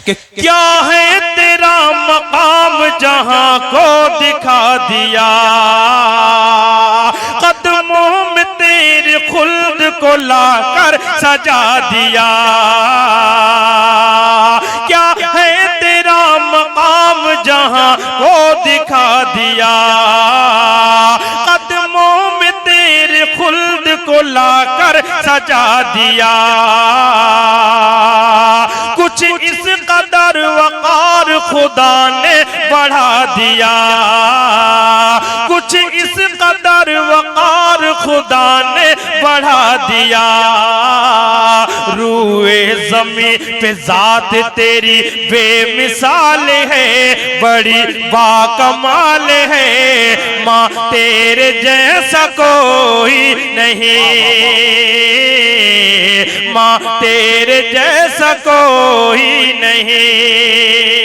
कि क्या है तेरा मकाम जहां को दिखा दिया, कदमों में तेरे खुल्द को लाकर सजा दिया। क्या है तेरा मकाम जहां को दिखा दिया, कदमों में तेरे खुल्द को लाकर सजा दिया। कुछ इस कदर वक़ार खुदा ने बढ़ा दिया, कुछ इस कदर वक़ार खुदा ने बढ़ा दिया। रूए ज़मीं पे ज़ात तेरी बेमिसाल है, बड़ी बाकमाल है, माँ तेरे जैसा कोई नहीं, माँ तेरे जैसा कोई नहीं।